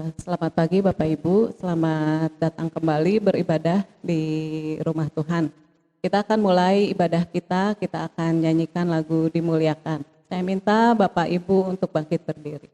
Selamat pagi Bapak Ibu, selamat datang kembali beribadah di rumah Tuhan. Kita akan mulai ibadah kita akan nyanyikan lagu Dimuliakan. Saya minta Bapak Ibu untuk bangkit berdiri.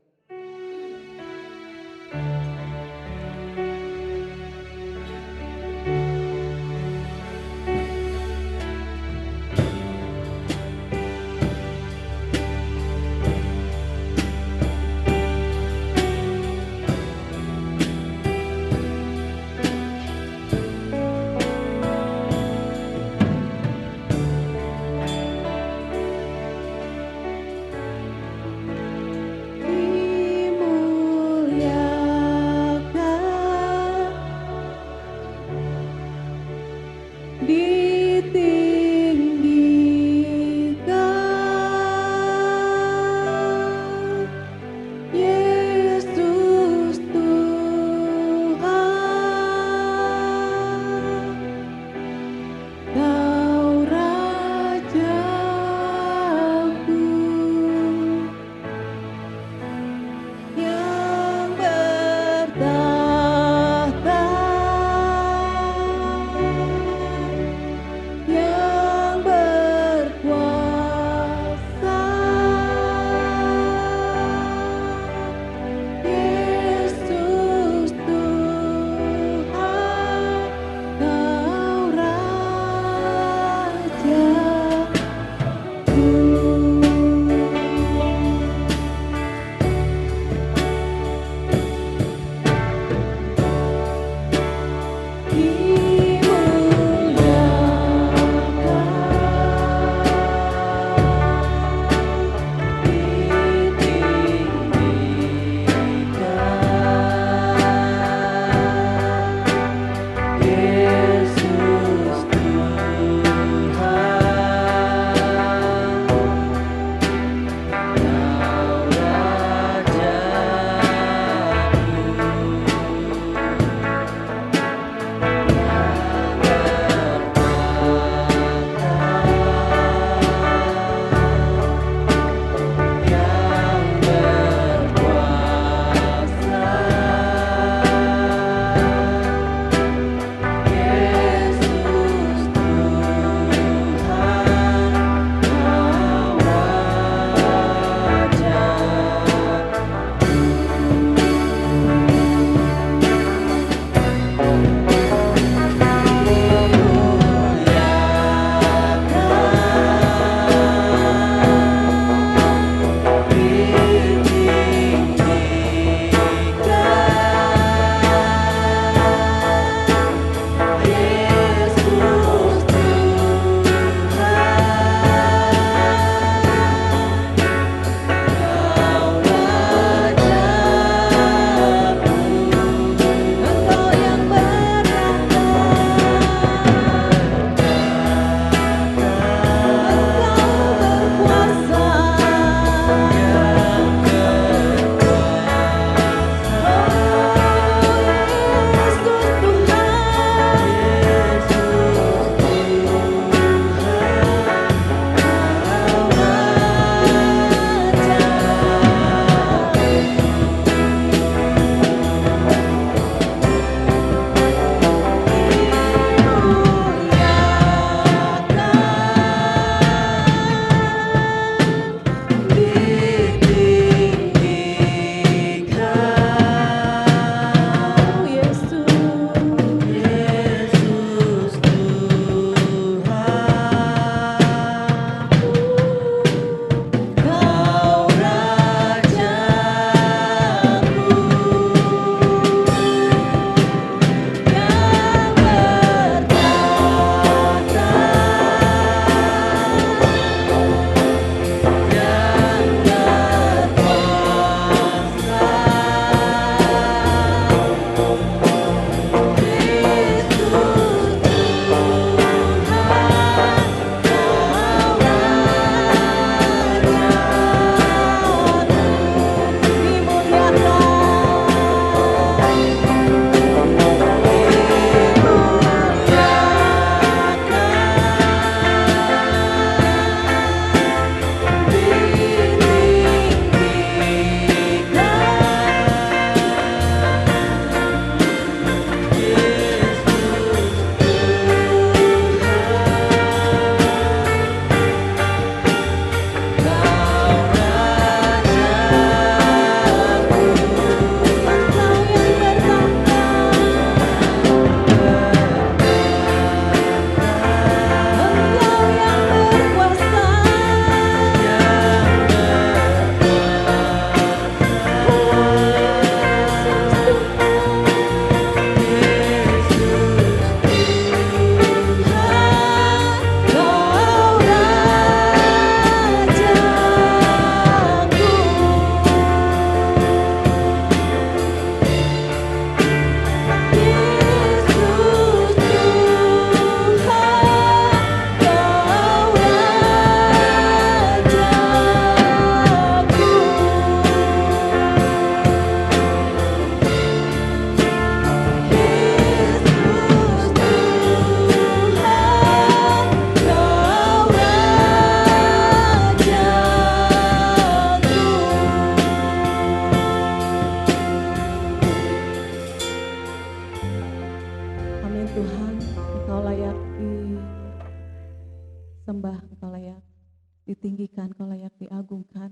ditinggikan, Engkau layak diagungkan.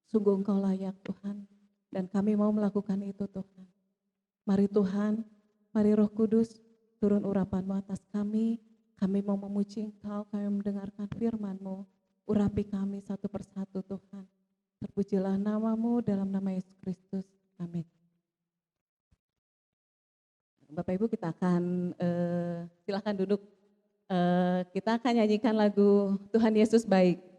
Sungguh Engkau layak Tuhan, dan kami mau melakukan itu Tuhan. Mari Tuhan, mari Roh Kudus, turun urapan-Mu atas kami mau memuji Engkau, kami mendengarkan firman-Mu, urapi kami satu persatu Tuhan. Terpujilah nama-Mu dalam nama Yesus Kristus, amin. Bapak Ibu kita akan, silakan duduk, kita akan nyanyikan lagu Tuhan Yesus Baik.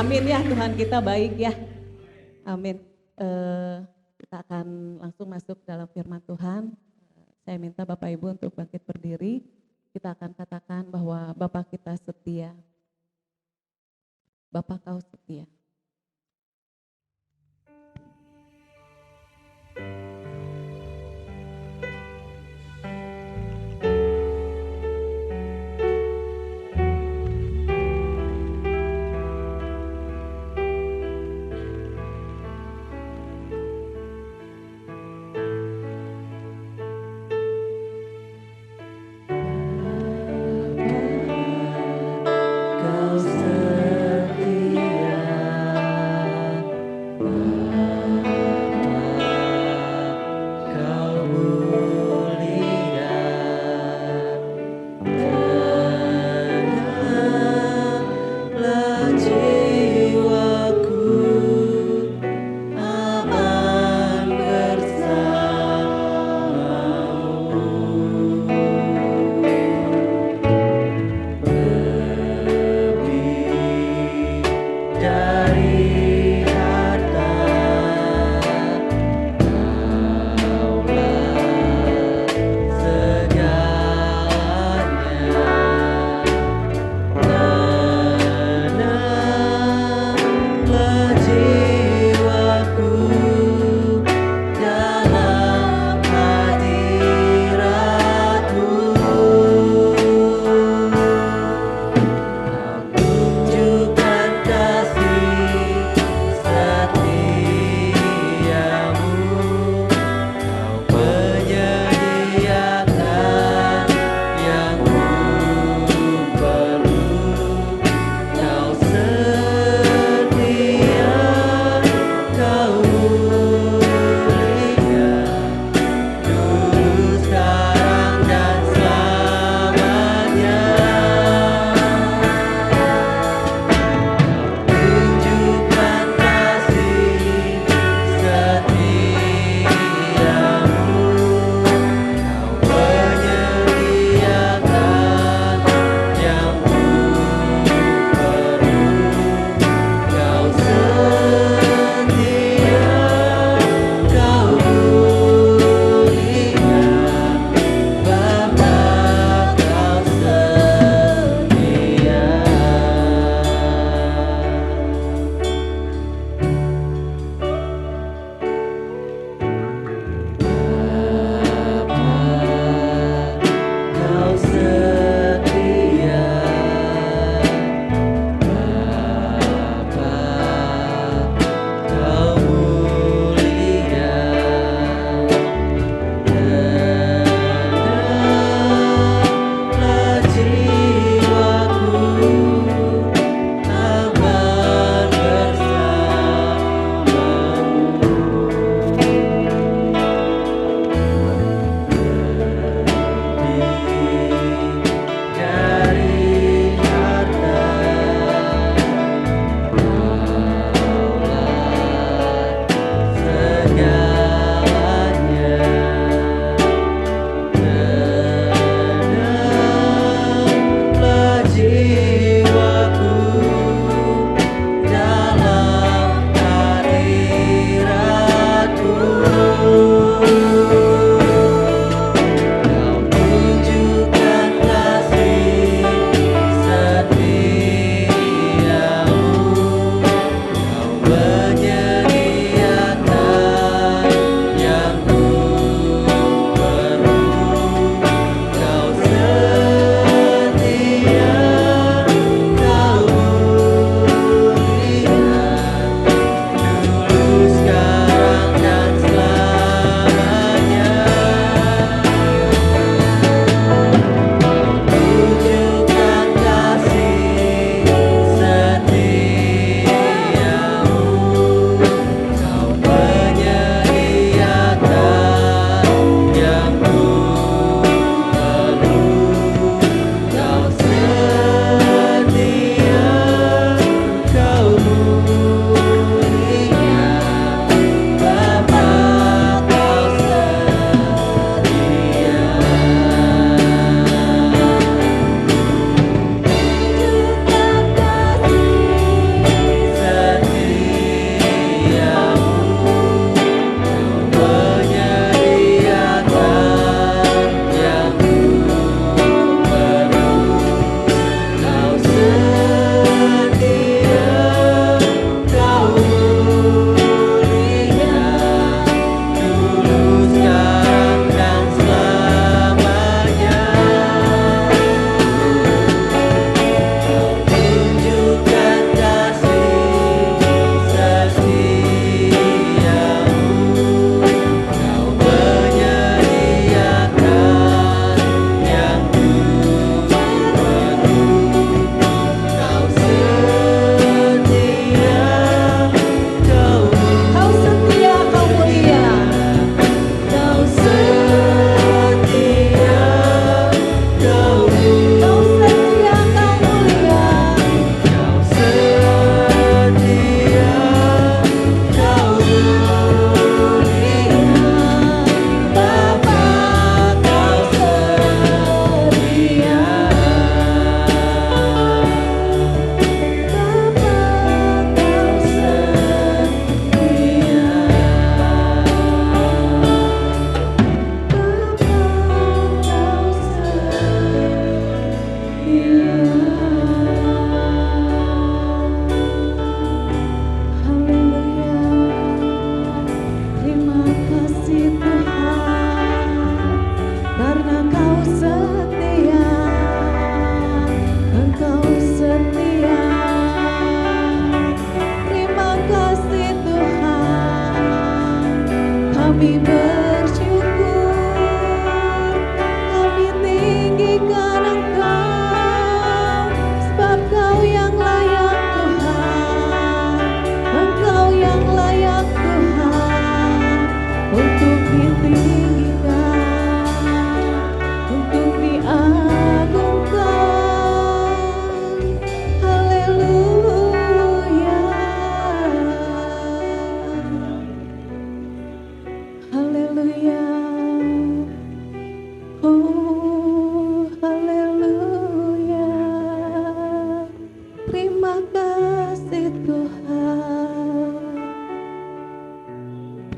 Amin ya, Tuhan kita baik ya. Amin. Kita akan langsung masuk dalam firman Tuhan. Saya minta Bapak Ibu untuk bangkit berdiri. Kita akan katakan bahwa Bapak kita setia. Bapak kau setia. Kau setia.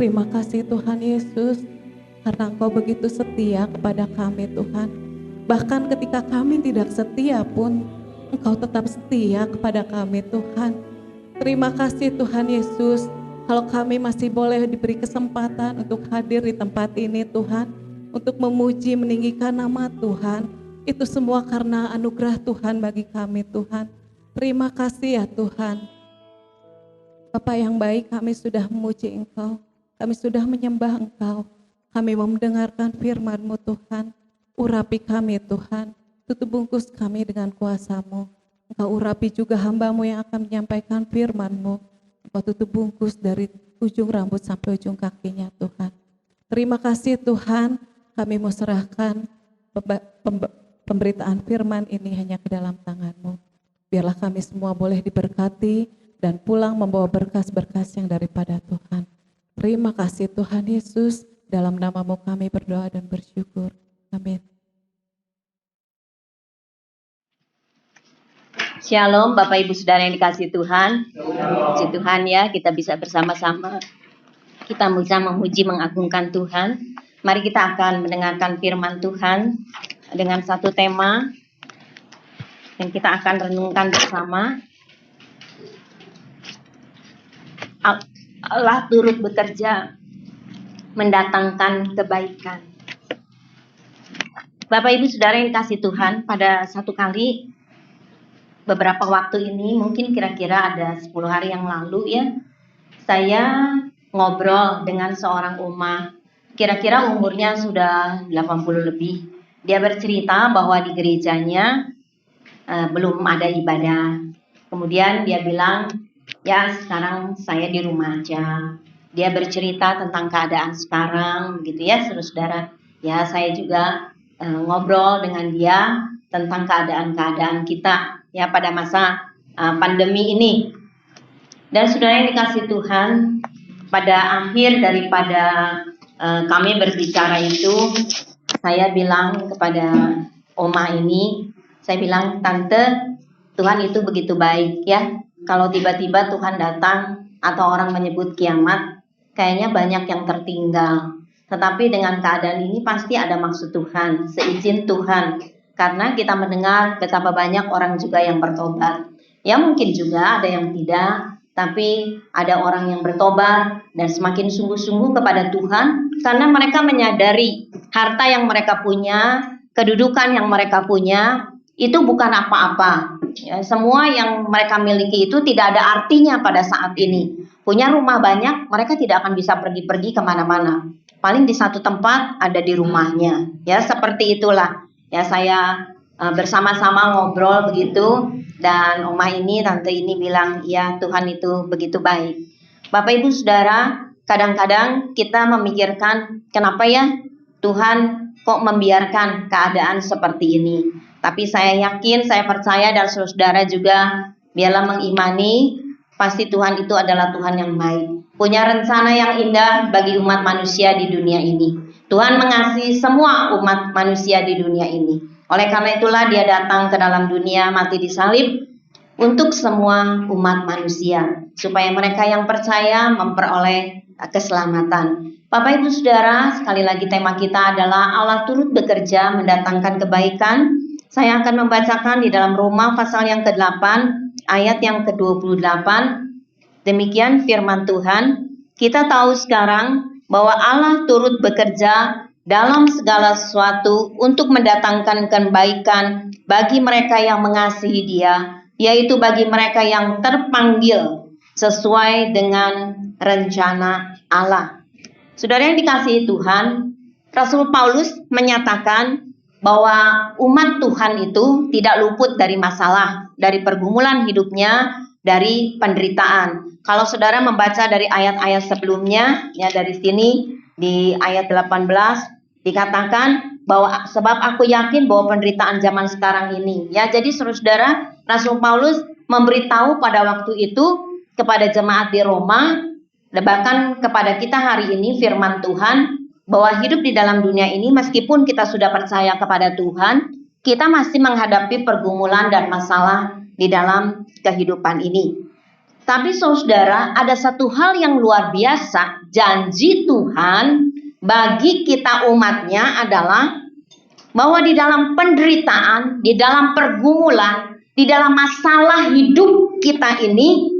Terima kasih Tuhan Yesus, karena Engkau begitu setia kepada kami Tuhan. Bahkan ketika kami tidak setia pun, Engkau tetap setia kepada kami Tuhan. Terima kasih Tuhan Yesus, kalau kami masih boleh diberi kesempatan untuk hadir di tempat ini Tuhan, untuk memuji meninggikan nama Tuhan. Itu semua karena anugerah Tuhan bagi kami Tuhan. Terima kasih ya Tuhan. Bapa yang baik, kami sudah memuji Engkau. Kami sudah menyembah Engkau, kami mau mendengarkan firman-Mu Tuhan. Urapi kami Tuhan, tutup bungkus kami dengan kuasa-Mu. Engkau urapi juga hamba-Mu yang akan menyampaikan firman-Mu. Engkau tutup bungkus dari ujung rambut sampai ujung kakinya Tuhan. Terima kasih Tuhan, kami mau serahkan pemberitaan firman ini hanya ke dalam tangan-Mu. Biarlah kami semua boleh diberkati dan pulang membawa berkas-berkas yang daripada Tuhan. Terima kasih Tuhan Yesus, dalam nama-Mu kami berdoa dan bersyukur. Amin. Shalom Bapak Ibu Saudara yang dikasihi Tuhan. Puji Tuhan ya, kita bisa bersama-sama. Kita bisa memuji mengagungkan Tuhan. Mari kita akan mendengarkan firman Tuhan dengan satu tema yang kita akan renungkan bersama. Allah turut bekerja mendatangkan kebaikan. Bapak Ibu Saudara yang dikasihi Tuhan, pada satu kali beberapa waktu ini, mungkin kira-kira ada 10 hari yang lalu ya, saya ngobrol dengan seorang Uma. Kira-kira umurnya sudah 80 lebih. Dia bercerita bahwa di gerejanya belum ada ibadah. Kemudian dia bilang, ya sekarang saya di rumah aja. Dia bercerita tentang keadaan sekarang gitu ya saudara. Ya saya juga ngobrol dengan dia tentang keadaan-keadaan kita ya pada masa pandemi ini. Dan saudara yang dikasihi Tuhan, pada akhir daripada kami berbicara itu, saya bilang kepada Oma ini, saya bilang, Tante, Tuhan itu begitu baik ya. Kalau tiba-tiba Tuhan datang atau orang menyebut kiamat, kayaknya banyak yang tertinggal. Tetapi dengan keadaan ini pasti ada maksud Tuhan, seizin Tuhan. Karena kita mendengar betapa banyak orang juga yang bertobat. Ya mungkin juga ada yang tidak, tapi ada orang yang bertobat dan semakin sungguh-sungguh kepada Tuhan. Karena mereka menyadari harta yang mereka punya, kedudukan yang mereka punya, itu bukan apa-apa. Ya, semua yang mereka miliki itu tidak ada artinya pada saat ini. Punya rumah banyak, mereka tidak akan bisa pergi-pergi kemana-mana. Paling di satu tempat ada di rumahnya. Ya seperti itulah. Ya saya bersama-sama ngobrol begitu. Dan Oma ini, Tante ini bilang, ya Tuhan itu begitu baik. Bapak Ibu Saudara, kadang-kadang kita memikirkan, kenapa ya Tuhan kok membiarkan keadaan seperti ini. Tapi saya yakin, saya percaya dan saudara juga biarlah mengimani, pasti Tuhan itu adalah Tuhan yang baik. Punya rencana yang indah bagi umat manusia di dunia ini. Tuhan mengasihi semua umat manusia di dunia ini. Oleh karena itulah dia datang ke dalam dunia, mati disalib untuk semua umat manusia. Supaya mereka yang percaya memperoleh keselamatan. Bapak Ibu Saudara, sekali lagi tema kita adalah Allah turut bekerja mendatangkan kebaikan. Saya akan membacakan di dalam Roma pasal yang ke-8 ayat yang ke-28. Demikian firman Tuhan. Kita tahu sekarang bahwa Allah turut bekerja dalam segala sesuatu untuk mendatangkan kebaikan bagi mereka yang mengasihi Dia, yaitu bagi mereka yang terpanggil sesuai dengan rencana Allah. Saudara yang dikasihi Tuhan, Rasul Paulus menyatakan bahwa umat Tuhan itu tidak luput dari masalah, dari pergumulan hidupnya, dari penderitaan. Kalau saudara membaca dari ayat-ayat sebelumnya, ya dari sini di ayat 18 dikatakan bahwa sebab aku yakin bahwa penderitaan zaman sekarang ini, ya jadi saudara, Rasul Paulus memberitahu pada waktu itu kepada jemaat di Roma, bahkan kepada kita hari ini firman Tuhan, bahwa hidup di dalam dunia ini meskipun kita sudah percaya kepada Tuhan, kita masih menghadapi pergumulan dan masalah di dalam kehidupan ini. Tapi saudara, ada satu hal yang luar biasa, janji Tuhan bagi kita umatnya adalah bahwa di dalam penderitaan, di dalam pergumulan, di dalam masalah hidup kita ini,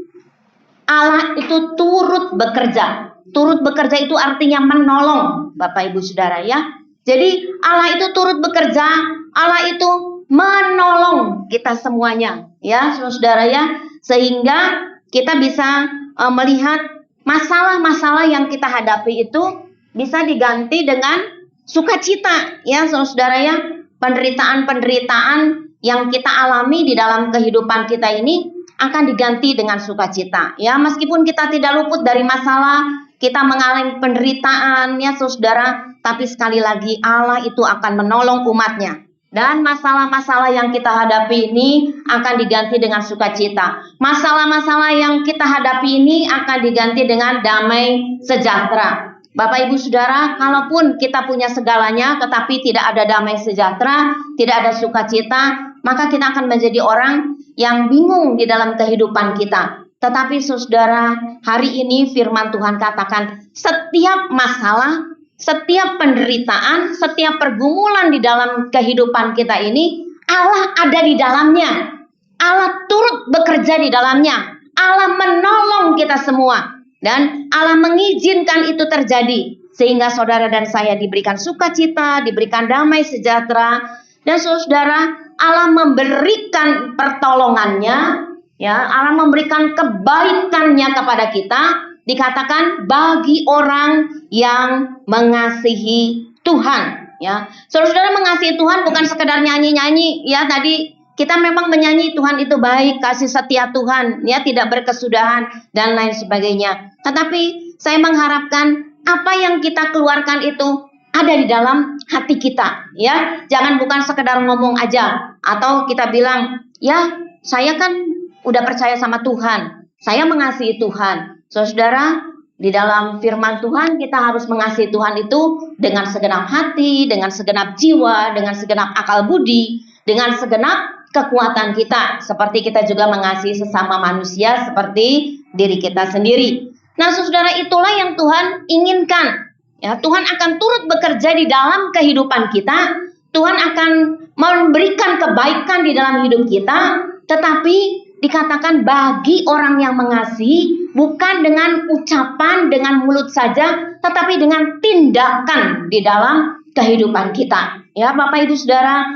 Allah itu turut bekerja. Turut bekerja itu artinya menolong, Bapak Ibu Saudara ya. Jadi Allah itu turut bekerja, Allah itu menolong kita semuanya ya Saudara ya. Sehingga kita bisa melihat masalah-masalah yang kita hadapi itu bisa diganti dengan sukacita ya Saudara ya. Penderitaan-penderitaan yang kita alami di dalam kehidupan kita ini akan diganti dengan sukacita ya. Meskipun kita tidak luput dari masalah, kita mengalami penderitaan ya saudara, tapi sekali lagi Allah itu akan menolong umatnya. Dan masalah-masalah yang kita hadapi ini akan diganti dengan sukacita. Masalah-masalah yang kita hadapi ini akan diganti dengan damai sejahtera. Bapak Ibu Saudara, kalaupun kita punya segalanya tetapi tidak ada damai sejahtera, tidak ada sukacita, maka kita akan menjadi orang yang bingung di dalam kehidupan kita. Tetapi saudara, hari ini firman Tuhan katakan setiap masalah, setiap penderitaan, setiap pergumulan di dalam kehidupan kita ini, Allah ada di dalamnya. Allah turut bekerja di dalamnya. Allah menolong kita semua. Dan Allah mengizinkan itu terjadi. Sehingga saudara dan saya diberikan sukacita, diberikan damai sejahtera. Dan saudara, Allah memberikan pertolongannya. Ya, Allah memberikan kebaikannya kepada kita, dikatakan bagi orang yang mengasihi Tuhan. Ya, saudara mengasihi Tuhan bukan sekedar nyanyi-nyanyi. Ya, tadi kita memang menyanyi Tuhan itu baik, kasih setia Tuhan, ya tidak berkesudahan dan lain sebagainya. Tetapi saya mengharapkan apa yang kita keluarkan itu ada di dalam hati kita. Ya, jangan bukan sekedar ngomong aja atau kita bilang, ya saya kan udah percaya sama Tuhan, saya mengasihi Tuhan. Saudara, di dalam firman Tuhan kita harus mengasihi Tuhan itu dengan segenap hati, dengan segenap jiwa, dengan segenap akal budi, dengan segenap kekuatan kita. Seperti kita juga mengasihi sesama manusia seperti diri kita sendiri. Nah saudara, itulah yang Tuhan inginkan. Ya, Tuhan akan turut bekerja di dalam kehidupan kita. Tuhan akan memberikan kebaikan di dalam hidup kita. Tetapi dikatakan bagi orang yang mengasihi, bukan dengan ucapan, dengan mulut saja, tetapi dengan tindakan di dalam kehidupan kita. Ya, Bapak Ibu Saudara,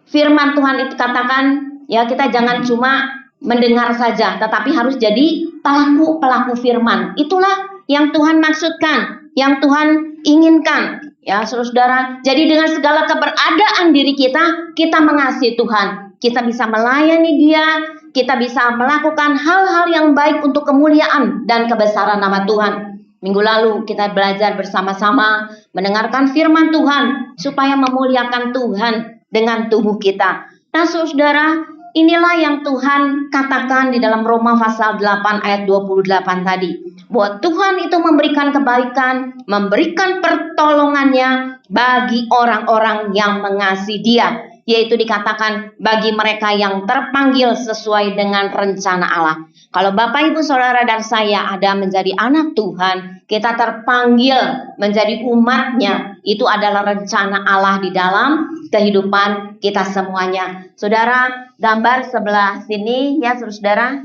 firman Tuhan itu katakan, ya kita jangan cuma mendengar saja, tetapi harus jadi pelaku-pelaku firman. Itulah yang Tuhan maksudkan, yang Tuhan inginkan. Ya, saudara, jadi dengan segala keberadaan diri kita mengasihi Tuhan. Kita bisa melayani Dia, kita bisa melakukan hal-hal yang baik untuk kemuliaan dan kebesaran nama Tuhan. Minggu lalu kita belajar bersama-sama mendengarkan firman Tuhan supaya memuliakan Tuhan dengan tubuh kita. Nah saudara, inilah yang Tuhan katakan di dalam Roma pasal 8 ayat 28 tadi. Bahwa Tuhan itu memberikan kebaikan, memberikan pertolongannya bagi orang-orang yang mengasihi Dia. Yaitu dikatakan bagi mereka yang terpanggil sesuai dengan rencana Allah. Kalau Bapak Ibu Saudara dan saya ada menjadi anak Tuhan, kita terpanggil menjadi umatnya. Itu adalah rencana Allah di dalam kehidupan kita semuanya. Saudara, gambar sebelah sini ya saudara,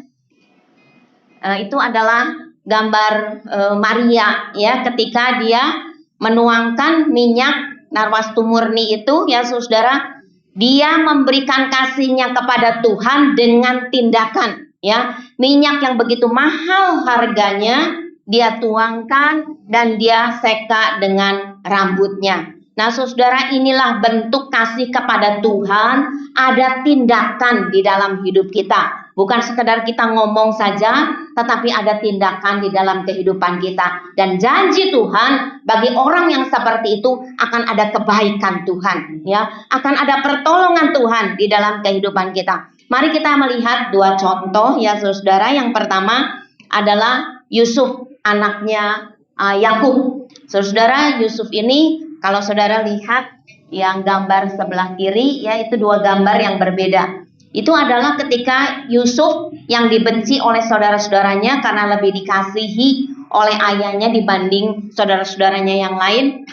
itu adalah gambar Maria ya, ketika dia menuangkan minyak narwastu murni itu ya saudara, dia memberikan kasihnya kepada Tuhan dengan tindakan ya. Minyak yang begitu mahal harganya dia tuangkan dan dia seka dengan rambutnya. Nah saudara, inilah bentuk kasih kepada Tuhan, ada tindakan di dalam hidup kita. Bukan sekedar kita ngomong saja, tetapi ada tindakan di dalam kehidupan kita. Dan janji Tuhan bagi orang yang seperti itu akan ada kebaikan Tuhan, ya, akan ada pertolongan Tuhan di dalam kehidupan kita. Mari kita melihat dua contoh ya saudara. Yang pertama adalah Yusuf, anaknya Yakub. Saudara, Yusuf ini kalau saudara lihat yang gambar sebelah kiri ya, itu dua gambar yang berbeda. Itu adalah ketika Yusuf yang dibenci oleh saudara-saudaranya karena lebih dikasihi oleh ayahnya dibanding saudara-saudaranya yang lain.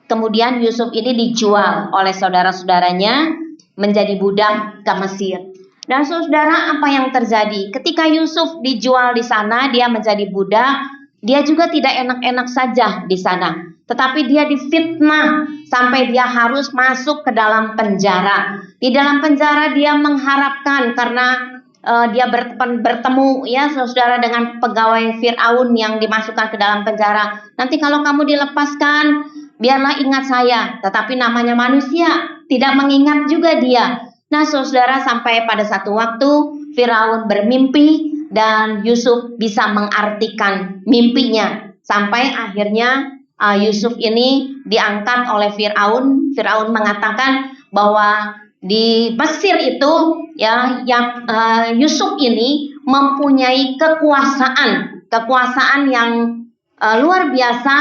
Kemudian Yusuf ini dijual oleh saudara-saudaranya menjadi budak ke Mesir. Dan saudara, apa yang terjadi? Ketika Yusuf dijual di sana, dia menjadi budak, dia juga tidak enak-enak saja di sana. Tetapi dia difitnah sampai dia harus masuk ke dalam penjara. Di dalam penjara dia mengharapkan karena dia bertemu ya saudara dengan pegawai Firaun yang dimasukkan ke dalam penjara. Nanti kalau kamu dilepaskan, biarlah ingat saya. Tetapi namanya manusia, tidak mengingat juga dia. Nah saudara, sampai pada satu waktu Firaun bermimpi dan Yusuf bisa mengartikan mimpinya. Sampai akhirnya Yusuf ini diangkat oleh Firaun. Firaun mengatakan bahwa di Mesir itu ya, Yusuf ini mempunyai kekuasaan yang luar biasa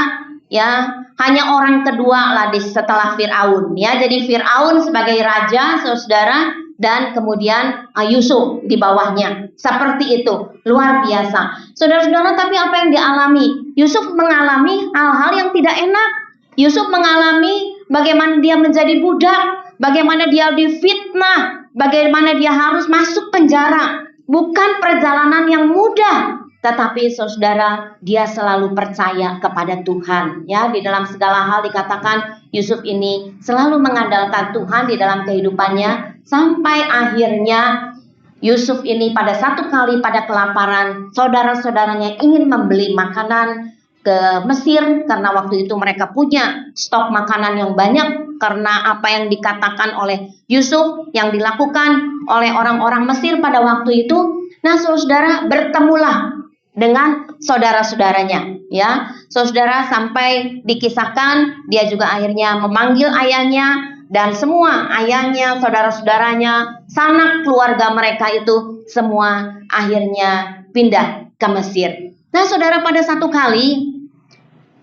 ya. Hanya orang kedua lah setelah Firaun ya. Jadi Firaun sebagai raja saudara, dan kemudian Yusuf di bawahnya. Seperti itu, luar biasa. Saudara-saudara, tapi apa yang dialami? Yusuf mengalami hal-hal yang tidak enak. Yusuf mengalami bagaimana dia menjadi budak, bagaimana dia difitnah, bagaimana dia harus masuk penjara. Bukan perjalanan yang mudah. Tetapi saudara, dia selalu percaya kepada Tuhan. Ya, di dalam segala hal dikatakan Yusuf ini selalu mengandalkan Tuhan di dalam kehidupannya. Sampai akhirnya Yusuf ini pada satu kali pada kelaparan, saudara-saudaranya ingin membeli makanan ke Mesir karena waktu itu mereka punya stok makanan yang banyak karena apa yang dikatakan oleh Yusuf yang dilakukan oleh orang-orang Mesir pada waktu itu. Nah, saudara, bertemulah dengan saudara-saudaranya ya. Saudara, sampai dikisahkan dia juga akhirnya memanggil ayahnya dan semua ayahnya, saudara-saudaranya, sanak keluarga mereka itu semua akhirnya pindah ke Mesir. Nah, saudara, pada satu kali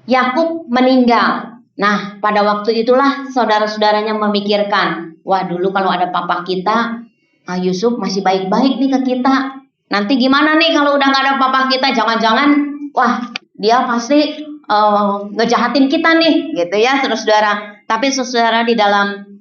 Yakub meninggal. Nah, pada waktu itulah saudara-saudaranya memikirkan, wah, dulu kalau ada papa kita, Yusuf masih baik-baik nih ke kita. Nanti gimana nih kalau udah gak ada papa kita? Jangan-jangan, wah, dia pasti ngejahatin kita nih, gitu ya, saudara-saudara. Tapi saudara, di dalam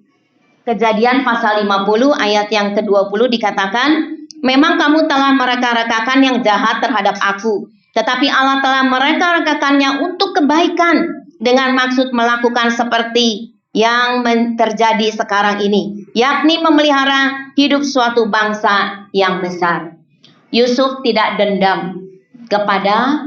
Kejadian pasal 50 ayat yang ke-20 dikatakan, memang kamu telah mereka-rekakan yang jahat terhadap aku, tetapi Allah telah mereka-rekakannya untuk kebaikan dengan maksud melakukan seperti yang terjadi sekarang ini, yakni memelihara hidup suatu bangsa yang besar. Yusuf tidak dendam kepada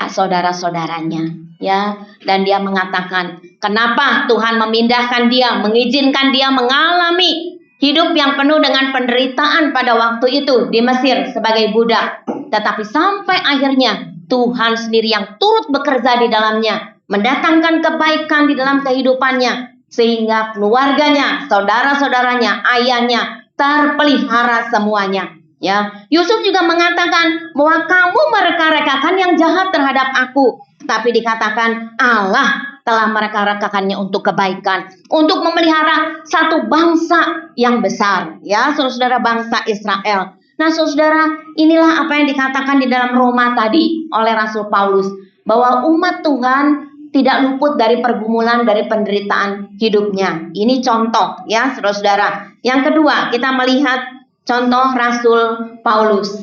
saudara-saudaranya, ya, dan dia mengatakan, kenapa Tuhan memindahkan dia, mengizinkan dia mengalami hidup yang penuh dengan penderitaan pada waktu itu di Mesir sebagai budak, tetapi sampai akhirnya Tuhan sendiri yang turut bekerja di dalamnya, mendatangkan kebaikan di dalam kehidupannya, sehingga keluarganya, saudara-saudaranya, ayahnya terpelihara semuanya. Ya, Yusuf juga mengatakan bahwa kamu mereka-rekakan yang jahat terhadap aku, tapi dikatakan Allah telah mereka-rekakannya untuk kebaikan, untuk memelihara satu bangsa yang besar, ya, saudara, bangsa Israel. Nah, saudara, inilah apa yang dikatakan di dalam Roma tadi oleh Rasul Paulus. bahwa umat Tuhan tidak luput dari pergumulan, dari penderitaan hidupnya. Ini contoh ya saudara-saudara. Yang kedua, kita melihat contoh Rasul Paulus.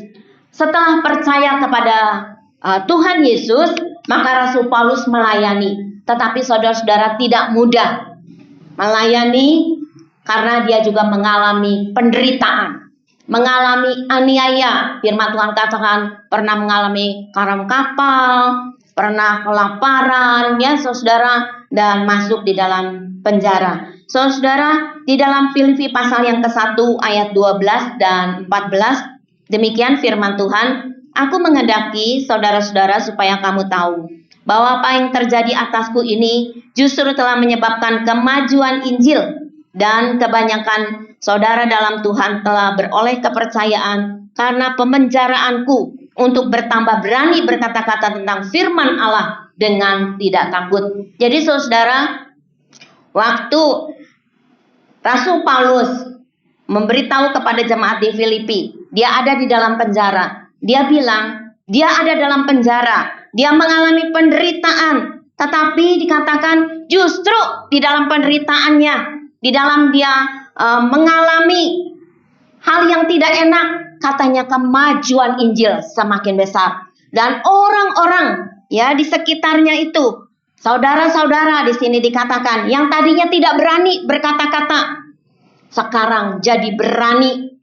Setelah percaya kepada Tuhan Yesus, maka Rasul Paulus melayani. Tetapi saudara-saudara, tidak mudah melayani karena dia juga mengalami penderitaan, mengalami aniaya. Firman Tuhan katakan pernah mengalami karam kapal, pernah kelaparan ya saudara, dan masuk di dalam penjara. Saudara, di dalam Filipi pasal yang ke-1 ayat 12 dan 14, demikian firman Tuhan, aku menghendaki saudara-saudara supaya kamu tahu bahwa apa yang terjadi atasku ini justru telah menyebabkan kemajuan Injil, dan kebanyakan saudara dalam Tuhan telah beroleh kepercayaan karena pemenjaraanku, untuk bertambah berani berkata-kata tentang firman Allah dengan tidak takut. Jadi saudara, waktu Rasul Paulus memberitahu kepada jemaat di Filipi, dia ada di dalam penjara. Dia bilang, dia ada dalam penjara, dia mengalami penderitaan. Tetapi dikatakan justru di dalam penderitaannya, di dalam dia mengalami hal yang tidak enak, katanya kemajuan Injil semakin besar. Dan orang-orang ya di sekitarnya itu, saudara-saudara di sini dikatakan, yang tadinya tidak berani berkata-kata, sekarang jadi berani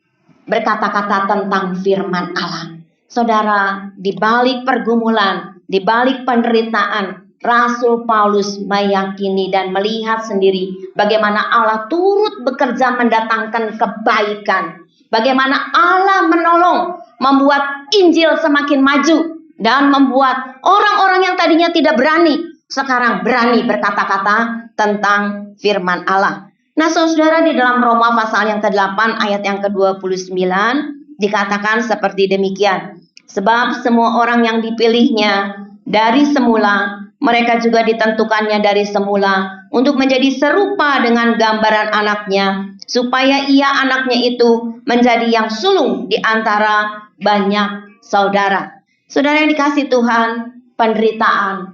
berkata-kata tentang firman Allah. Saudara, di balik pergumulan, di balik penderitaan, Rasul Paulus meyakini dan melihat sendiri bagaimana Allah turut bekerja mendatangkan kebaikan. Bagaimana Allah menolong, membuat Injil semakin maju, dan membuat orang-orang yang tadinya tidak berani, sekarang berani berkata-kata tentang firman Allah. Nah saudara, di dalam Roma pasal yang ke-8 ayat yang ke-29 dikatakan seperti demikian. Sebab semua orang yang dipilihnya dari semula, mereka juga ditentukannya dari semula untuk menjadi serupa dengan gambaran anaknya, supaya ia anaknya itu menjadi yang sulung di antara banyak saudara. Saudara yang dikasihi Tuhan, penderitaan,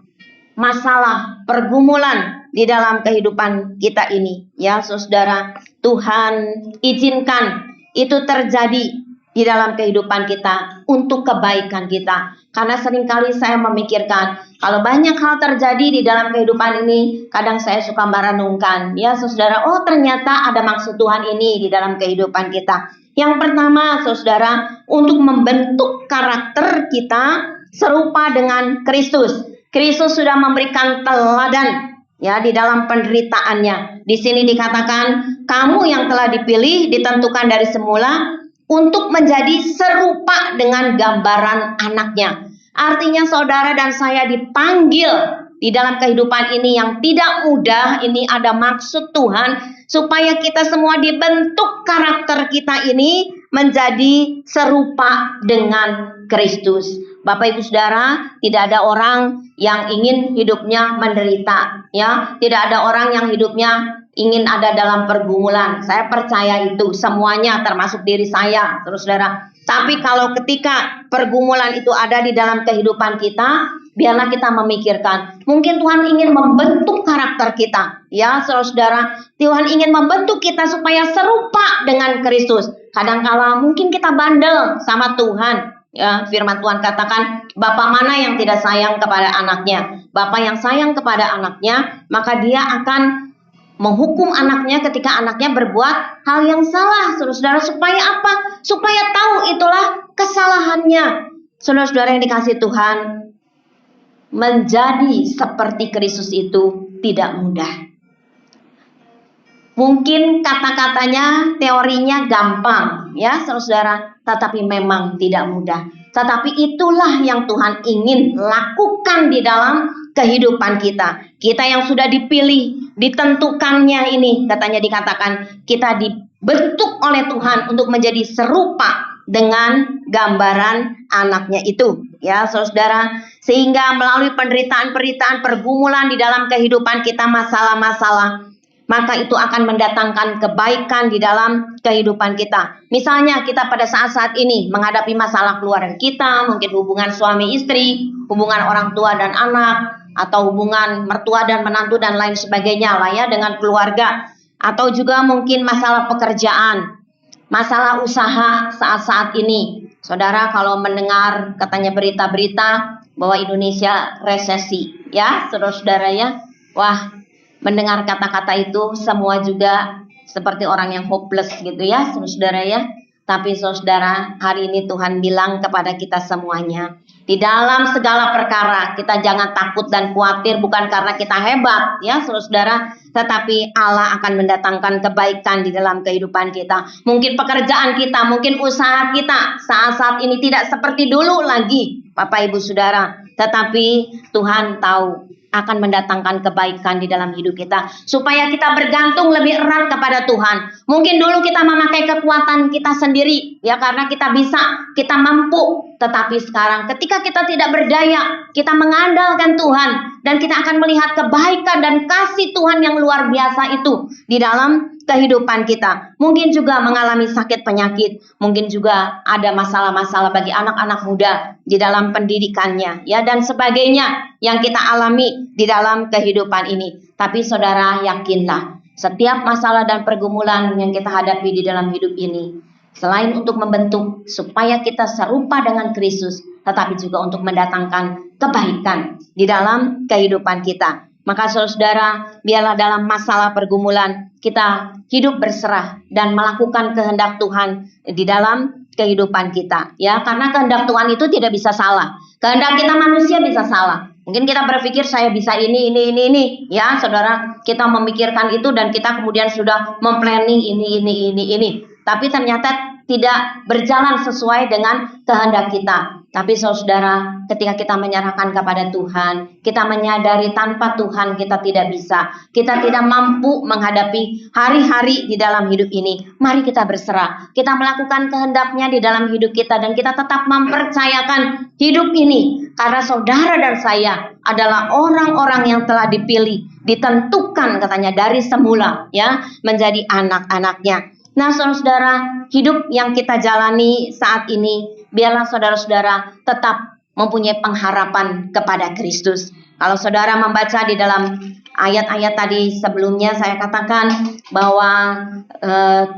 masalah, pergumulan di dalam kehidupan kita ini, ya saudara, Tuhan izinkan itu terjadi di dalam kehidupan kita untuk kebaikan kita. Karena seringkali saya memikirkan, kalau banyak hal terjadi di dalam kehidupan ini, kadang saya suka merenungkan, ya saudara, oh ternyata ada maksud Tuhan ini di dalam kehidupan kita. Yang pertama saudara, untuk membentuk karakter kita serupa dengan Kristus. Kristus sudah memberikan teladan ya di dalam penderitaannya. Di sini dikatakan, kamu yang telah dipilih ditentukan dari semula untuk menjadi serupa dengan gambaran anaknya. Artinya saudara dan saya dipanggil di dalam kehidupan ini yang tidak mudah. Ini ada maksud Tuhan supaya kita semua dibentuk karakter kita ini menjadi serupa dengan Kristus. Bapak Ibu Saudara, tidak ada orang yang ingin hidupnya menderita, ya. Tidak ada orang yang hidupnya ingin ada dalam pergumulan. Saya percaya itu semuanya, termasuk diri saya, saudara. Tapi kalau ketika pergumulan itu ada di dalam kehidupan kita, biarlah kita memikirkan, mungkin Tuhan ingin membentuk karakter kita, ya saudara. Tuhan ingin membentuk kita supaya serupa dengan Kristus. Kadang-kala mungkin kita bandel sama Tuhan. Ya, firman Tuhan katakan, Bapa mana yang tidak sayang kepada anaknya? Bapa yang sayang kepada anaknya, maka dia akan menghukum anaknya ketika anaknya berbuat hal yang salah. Saudara-saudara, supaya apa? Supaya tahu itulah kesalahannya. Saudara-saudara yang dikasihi Tuhan, menjadi seperti Kristus itu tidak mudah. Mungkin kata-katanya, teorinya gampang, ya saudara, tetapi memang tidak mudah. Tetapi itulah yang Tuhan ingin lakukan di dalam kehidupan kita. Kita yang sudah dipilih, ditentukannya ini, katanya dikatakan, kita dibentuk oleh Tuhan untuk menjadi serupa dengan gambaran anaknya itu. Ya saudara, sehingga melalui penderitaan-penderitaan, pergumulan di dalam kehidupan kita, masalah-masalah, maka itu akan mendatangkan kebaikan di dalam kehidupan kita. Misalnya kita pada saat-saat ini menghadapi masalah keluarga kita, mungkin hubungan suami istri, hubungan orang tua dan anak, atau hubungan mertua dan menantu dan lain sebagainya lah ya dengan keluarga, atau juga mungkin masalah pekerjaan, masalah usaha saat-saat ini. Saudara kalau mendengar katanya berita-berita bahwa Indonesia resesi, ya saudara-saudara ya, wah mendengar kata-kata itu semua juga seperti orang yang hopeless gitu ya saudara ya. Tapi saudara, hari ini Tuhan bilang kepada kita semuanya, di dalam segala perkara kita jangan takut dan khawatir, bukan karena kita hebat ya saudara, tetapi Allah akan mendatangkan kebaikan di dalam kehidupan kita. Mungkin pekerjaan kita, mungkin usaha kita saat-saat ini tidak seperti dulu lagi Bapak Ibu Saudara, tetapi Tuhan tahu akan mendatangkan kebaikan di dalam hidup kita, supaya kita bergantung lebih erat kepada Tuhan. Mungkin dulu kita memakai kekuatan kita sendiri, ya karena kita bisa, kita mampu. Tetapi sekarang ketika kita tidak berdaya, kita mengandalkan Tuhan, dan kita akan melihat kebaikan dan kasih Tuhan yang luar biasa itu di dalam kehidupan kita. Mungkin juga mengalami sakit penyakit, mungkin juga ada masalah-masalah bagi anak-anak muda di dalam pendidikannya, ya dan sebagainya yang kita alami di dalam kehidupan ini. Tapi saudara yakinlah, setiap masalah dan pergumulan yang kita hadapi di dalam hidup ini, selain untuk membentuk supaya kita serupa dengan Kristus, tetapi juga untuk mendatangkan kebaikan di dalam kehidupan kita. Maka saudara, biarlah dalam masalah pergumulan kita hidup berserah dan melakukan kehendak Tuhan di dalam kehidupan kita, ya karena kehendak Tuhan itu tidak bisa salah. Kehendak kita manusia bisa salah. Mungkin kita berpikir saya bisa ini, ya saudara, kita memikirkan itu dan kita kemudian sudah memplanning ini. Tapi ternyata tidak berjalan sesuai dengan kehendak kita. Tapi saudara, ketika kita menyerahkan kepada Tuhan, kita menyadari tanpa Tuhan kita tidak bisa. Kita tidak mampu menghadapi hari-hari di dalam hidup ini. Mari kita berserah. Kita melakukan kehendaknya di dalam hidup kita dan kita tetap mempercayakan hidup ini. Karena saudara dan saya adalah orang-orang yang telah dipilih, ditentukan katanya dari semula ya menjadi anak-anaknya. Nah saudara-saudara, hidup yang kita jalani saat ini, biarlah saudara-saudara tetap mempunyai pengharapan kepada Kristus. Kalau saudara membaca di dalam ayat-ayat tadi sebelumnya, saya katakan bahwa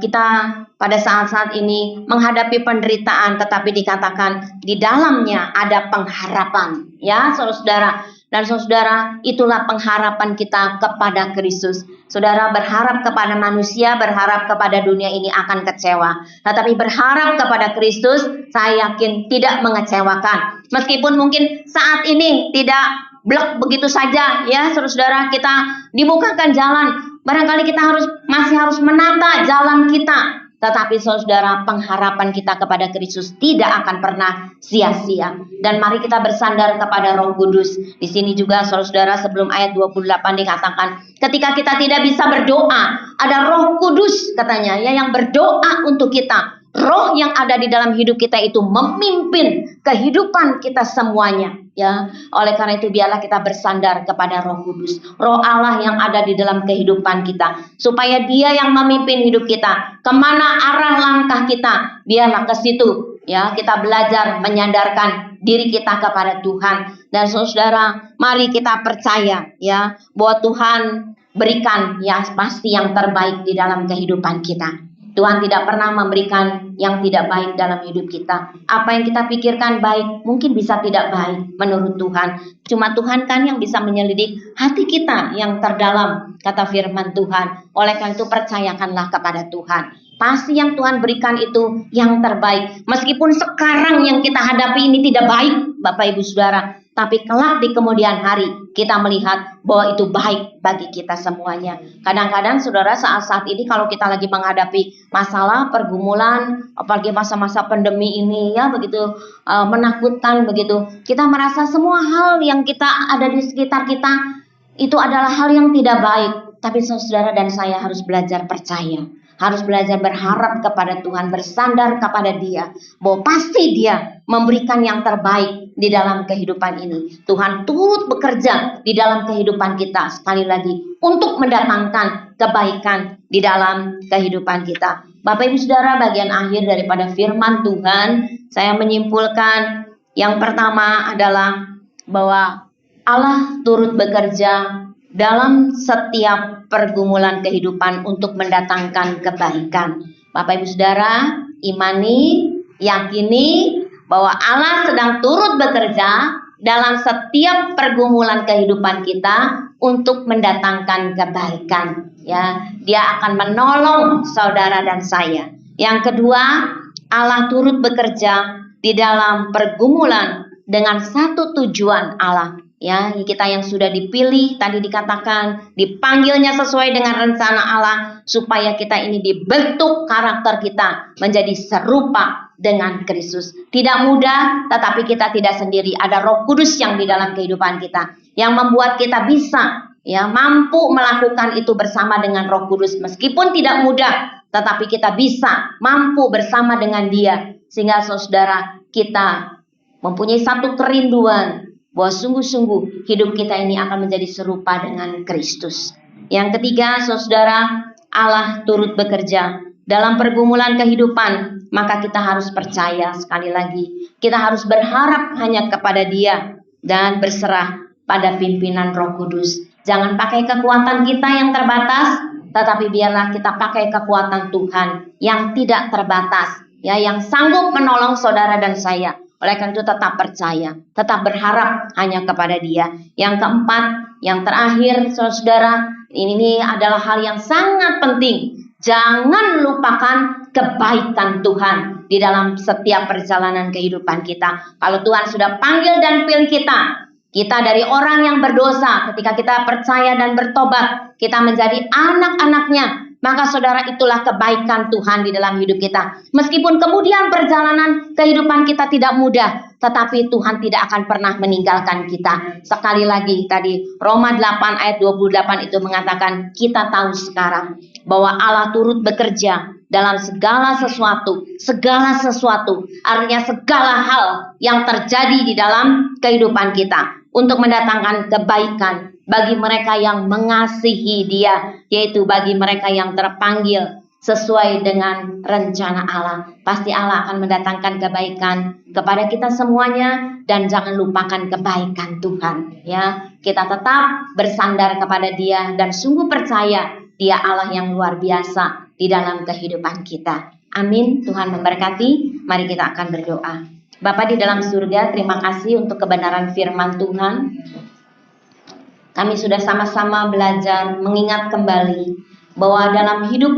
kita pada saat-saat ini menghadapi penderitaan, tetapi dikatakan di dalamnya ada pengharapan. Ya saudara-saudara, dan saudara, itulah pengharapan kita kepada Kristus. Saudara berharap kepada manusia, berharap kepada dunia ini akan kecewa. Tetapi berharap kepada Kristus, saya yakin tidak mengecewakan. Meskipun mungkin saat ini tidak blok begitu saja, ya saudara, kita dibukakan jalan. Barangkali kita masih harus menata jalan kita. Tetapi saudara, pengharapan kita kepada Kristus tidak akan pernah sia-sia. Dan mari kita bersandar kepada Roh Kudus. Di sini juga saudara, sebelum ayat 28 dikatakan, ketika kita tidak bisa berdoa, ada Roh Kudus katanya ya yang berdoa untuk kita. Roh yang ada di dalam hidup kita itu memimpin kehidupan kita semuanya. Ya, oleh karena itu biarlah kita bersandar kepada Roh Kudus, Roh Allah yang ada di dalam kehidupan kita, supaya Dia yang memimpin hidup kita. Kemana arah langkah kita, biarlah ke situ. Ya, kita belajar menyandarkan diri kita kepada Tuhan. Dan saudara, mari kita percaya ya bahwa Tuhan berikan ya pasti yang terbaik di dalam kehidupan kita. Tuhan tidak pernah memberikan yang tidak baik dalam hidup kita. Apa yang kita pikirkan baik, mungkin bisa tidak baik menurut Tuhan. Cuma Tuhan kan yang bisa menyelidik hati kita yang terdalam, kata firman Tuhan. Oleh karena itu percayakanlah kepada Tuhan. Pasti yang Tuhan berikan itu yang terbaik. Meskipun sekarang yang kita hadapi ini tidak baik, Bapak Ibu Saudara. Tapi kelak di kemudian hari kita melihat bahwa itu baik bagi kita semuanya. Kadang-kadang saudara saat-saat ini kalau kita lagi menghadapi masalah pergumulan, apalagi masa-masa pandemi ini ya begitu menakutkan begitu. Kita merasa semua hal yang kita ada di sekitar kita itu adalah hal yang tidak baik. Tapi saudara dan saya harus belajar percaya harus belajar berharap kepada Tuhan, bersandar kepada Dia, bahwa pasti Dia memberikan yang terbaik di dalam kehidupan ini. Tuhan turut bekerja di dalam kehidupan kita, sekali lagi, untuk mendatangkan kebaikan di dalam kehidupan kita. Bapak Ibu Saudara, bagian akhir daripada firman Tuhan, saya menyimpulkan yang pertama adalah bahwa Allah turut bekerja dalam setiap pergumulan kehidupan untuk mendatangkan kebaikan. Bapak Ibu Saudara, imani, yakini bahwa Allah sedang turut bekerja dalam setiap pergumulan kehidupan kita untuk mendatangkan kebaikan. Ya, Dia akan menolong saudara dan saya. Yang kedua, Allah turut bekerja di dalam pergumulan dengan satu tujuan Allah. Ya, kita yang sudah dipilih, tadi dikatakan dipanggilnya sesuai dengan rencana Allah, supaya kita ini dibentuk karakter kita menjadi serupa dengan Kristus. Tidak mudah, tetapi kita tidak sendiri. Ada Roh Kudus yang di dalam kehidupan kita, yang membuat kita bisa, ya, mampu melakukan itu bersama dengan Roh Kudus. Meskipun tidak mudah, tetapi kita bisa mampu bersama dengan Dia, sehingga saudara kita mempunyai satu kerinduan bahwa sungguh-sungguh hidup kita ini akan menjadi serupa dengan Kristus. Yang ketiga, saudara, Allah turut bekerja dalam pergumulan kehidupan, maka kita harus percaya sekali lagi. Kita harus berharap hanya kepada Dia dan berserah pada pimpinan Roh Kudus. Jangan pakai kekuatan kita yang terbatas, tetapi biarlah kita pakai kekuatan Tuhan yang tidak terbatas, ya, yang sanggup menolong saudara dan saya. Oleh karena itu tetap percaya, tetap berharap hanya kepada Dia. Yang keempat, yang terakhir saudara, ini adalah hal yang sangat penting. Jangan lupakan kebaikan Tuhan di dalam setiap perjalanan kehidupan kita. Kalau Tuhan sudah panggil dan pilih kita dari orang yang berdosa, ketika kita percaya dan bertobat, kita menjadi anak-anaknya. Maka saudara, itulah kebaikan Tuhan di dalam hidup kita. Meskipun kemudian perjalanan kehidupan kita tidak mudah, tetapi Tuhan tidak akan pernah meninggalkan kita. Sekali lagi tadi Roma 8 ayat 28 itu mengatakan, kita tahu sekarang bahwa Allah turut bekerja dalam segala sesuatu, artinya segala hal yang terjadi di dalam kehidupan kita untuk mendatangkan kebaikan bagi mereka yang mengasihi Dia, yaitu bagi mereka yang terpanggil sesuai dengan rencana Allah. Pasti Allah akan mendatangkan kebaikan kepada kita semuanya, dan jangan lupakan kebaikan Tuhan, ya. Kita tetap bersandar kepada Dia dan sungguh percaya Dia Allah yang luar biasa di dalam kehidupan kita. Amin. Tuhan memberkati. Mari kita akan berdoa. Bapa di dalam surga, terima kasih untuk kebenaran firman Tuhan. Kami sudah sama-sama belajar mengingat kembali bahwa dalam hidup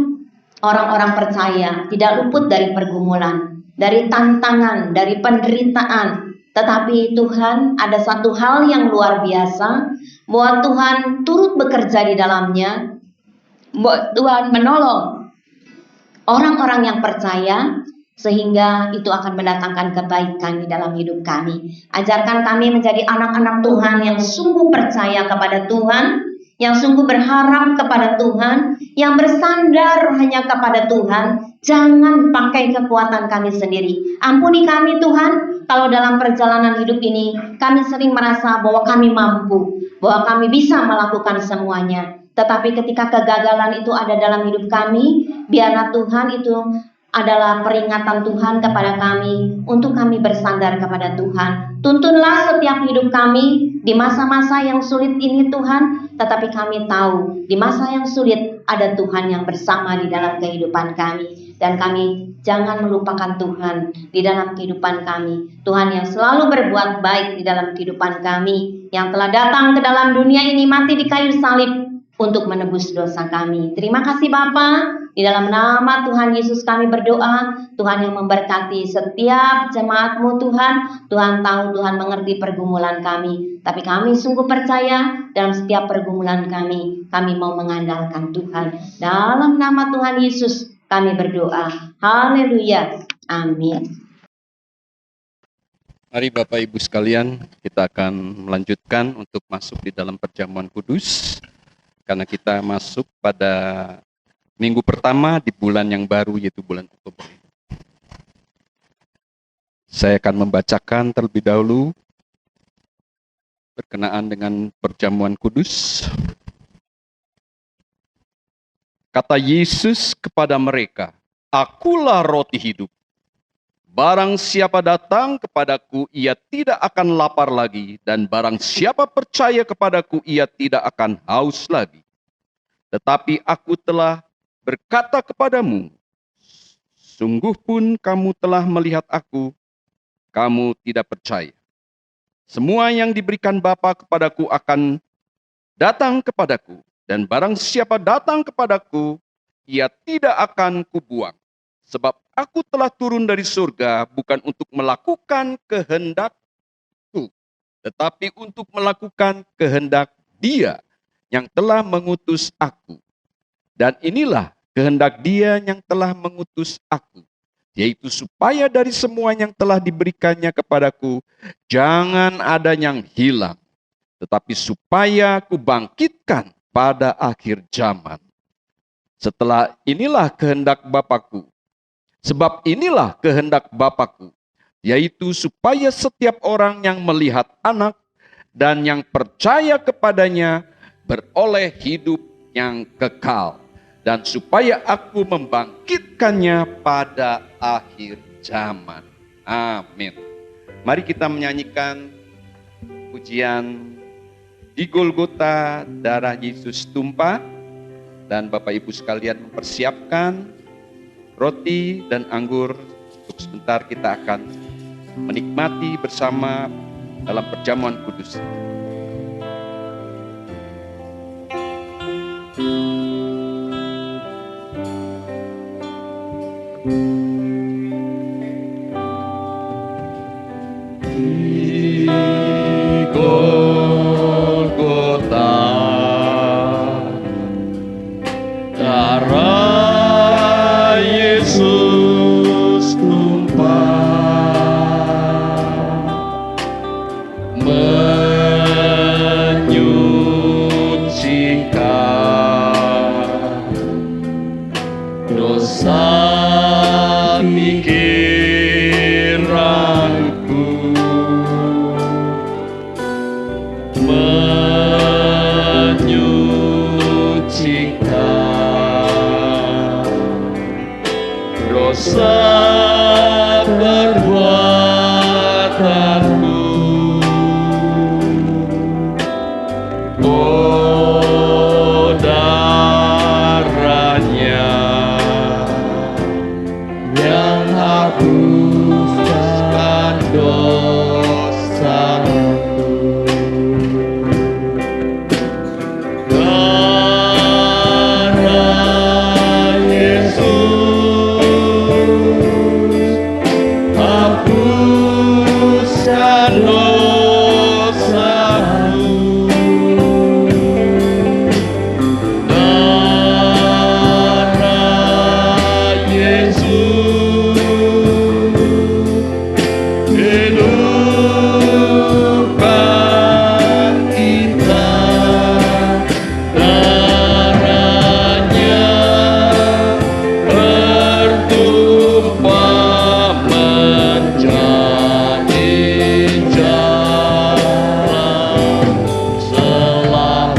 orang-orang percaya tidak luput dari pergumulan, dari tantangan, dari penderitaan. Tetapi Tuhan, ada satu hal yang luar biasa, bahwa Tuhan turut bekerja di dalamnya, bahwa Tuhan menolong orang-orang yang percaya, sehingga itu akan mendatangkan kebaikan di dalam hidup kami. Ajarkan kami menjadi anak-anak Tuhan yang sungguh percaya kepada Tuhan, yang sungguh berharap kepada Tuhan, yang bersandar hanya kepada Tuhan. Jangan pakai kekuatan kami sendiri. Ampuni kami Tuhan, kalau dalam perjalanan hidup ini kami sering merasa bahwa kami mampu, bahwa kami bisa melakukan semuanya. Tetapi ketika kegagalan itu ada dalam hidup kami, biarlah Tuhan itu adalah peringatan Tuhan kepada kami untuk kami bersandar kepada Tuhan. Tuntunlah setiap hidup kami di masa-masa yang sulit ini Tuhan, tetapi kami tahu di masa yang sulit ada Tuhan yang bersama di dalam kehidupan kami. Dan kami jangan melupakan Tuhan di dalam kehidupan kami. Tuhan yang selalu berbuat baik di dalam kehidupan kami, yang telah datang ke dalam dunia ini, mati di kayu salib untuk menebus dosa kami. Terima kasih Bapa. Di dalam nama Tuhan Yesus kami berdoa. Tuhan yang memberkati setiap jemaat-Mu Tuhan. Tuhan tahu, Tuhan mengerti pergumulan kami. Tapi kami sungguh percaya dalam setiap pergumulan kami mau mengandalkan Tuhan. Dalam nama Tuhan Yesus kami berdoa. Haleluya. Amin. Mari Bapak Ibu sekalian, kita akan melanjutkan untuk masuk di dalam perjamuan kudus. Karena kita masuk pada minggu pertama di bulan yang baru, yaitu bulan Oktober. Saya akan membacakan terlebih dahulu berkenaan dengan perjamuan kudus. Kata Yesus kepada mereka, "Akulah roti hidup. Barang siapa datang kepadaku, ia tidak akan lapar lagi, dan barang siapa percaya kepadaku, ia tidak akan haus lagi. Tetapi aku telah berkata kepadamu, sungguh pun kamu telah melihat aku, kamu tidak percaya. Semua yang diberikan Bapa kepadaku akan datang kepadaku, dan barang siapa datang kepadaku, ia tidak akan kubuang. Sebab aku telah turun dari surga bukan untuk melakukan kehendakku, tetapi untuk melakukan kehendak Dia yang telah mengutus aku. Dan inilah kehendak Dia yang telah mengutus aku, yaitu supaya dari semua yang telah diberikannya kepadaku, jangan ada yang hilang, tetapi supaya kubangkitkan pada akhir zaman. Setelah inilah kehendak Bapakku. Sebab inilah kehendak Bapakku, yaitu supaya setiap orang yang melihat Anak dan yang percaya kepadanya beroleh hidup yang kekal, dan supaya aku membangkitkannya pada akhir zaman. Amin. Mari kita menyanyikan pujian Di Golgota Darah Yesus Tumpah, dan Bapak Ibu sekalian mempersiapkan roti dan anggur. Untuk sebentar kita akan menikmati bersama dalam perjamuan kudus. Di Golgota darah Yesus tumpah, menyucikan dosa pikiranku, menyucikan dosa perbuatanku. Oh, darahnya yang hapuskan dosaku. Darah Yesus hapuskan dosaku. Darah Yesus hidupkan kita. Darahnya bertumpah menjadi jalan selamat.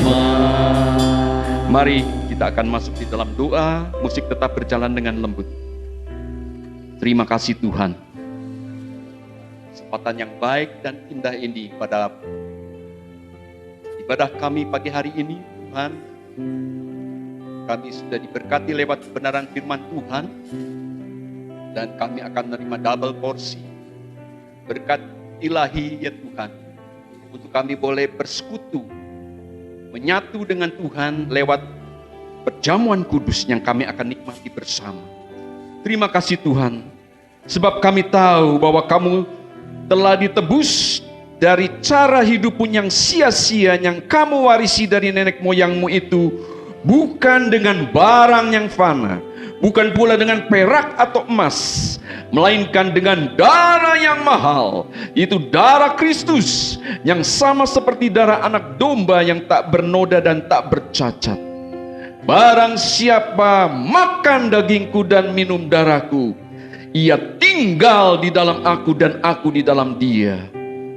Mari kita akan masuk di dalam doa. Musik tetap berjalan dengan lembut. Terima kasih Tuhan, kesempatan yang baik dan indah ini pada ibadah kami pagi hari ini. Tuhan, kami sudah diberkati lewat kebenaran firman Tuhan, dan kami akan menerima double porsi berkat ilahi ya Tuhan, untuk kami boleh bersekutu, menyatu dengan Tuhan lewat perjamuan kudus yang kami akan nikmati bersama. Terima kasih Tuhan, sebab kami tahu bahwa kamu telah ditebus dari cara hidupmu yang sia-sia yang kamu warisi dari nenek moyangmu itu, bukan dengan barang yang fana, bukan pula dengan perak atau emas, melainkan dengan darah yang mahal, yaitu darah Kristus yang sama seperti darah anak domba yang tak bernoda dan tak bercacat. Barang siapa makan dagingku dan minum darahku, ia tinggal di dalam aku dan aku di dalam dia.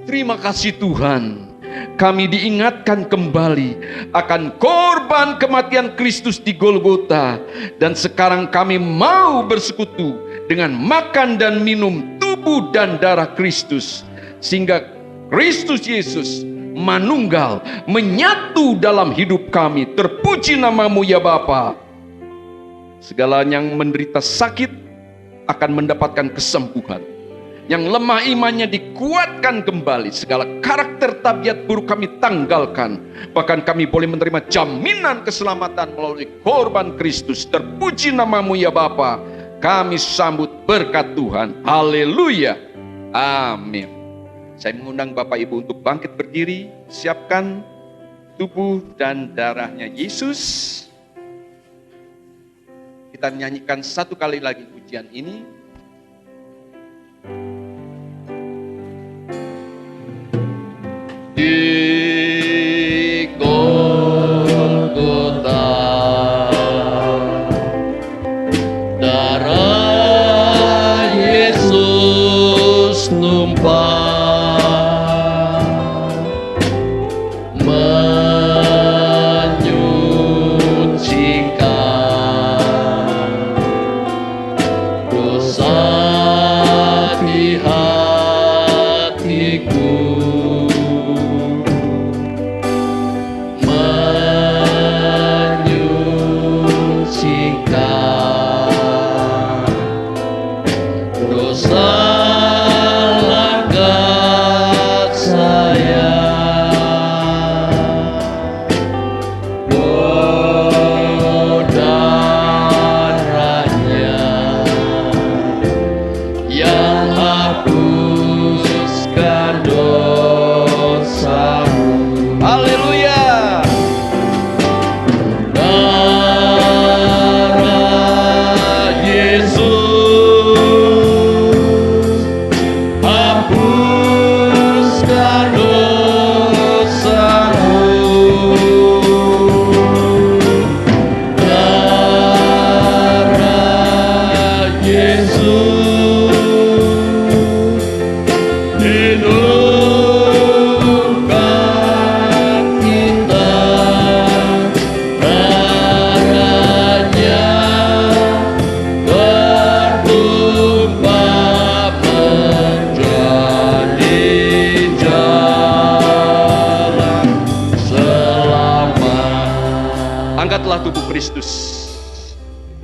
Terima kasih Tuhan, kami diingatkan kembali akan korban kematian Kristus di Golgota. Dan sekarang kami mau bersekutu dengan makan dan minum tubuh dan darah Kristus. Sehingga Kristus Yesus manunggal, menyatu dalam hidup kami. Terpuji namamu ya Bapa. Segala yang menderita sakit akan mendapatkan kesembuhan. Yang lemah imannya dikuatkan kembali. Segala karakter tabiat buruk kami tanggalkan. Bahkan kami boleh menerima jaminan keselamatan melalui korban Kristus. Terpuji namamu ya Bapa. Kami sambut berkat Tuhan. Haleluya. Amin. Saya mengundang Bapak Ibu untuk bangkit berdiri, siapkan tubuh dan darahnya Yesus. Kita nyanyikan satu kali lagi pujian ini. Di Golgota, darah Yesus numpah.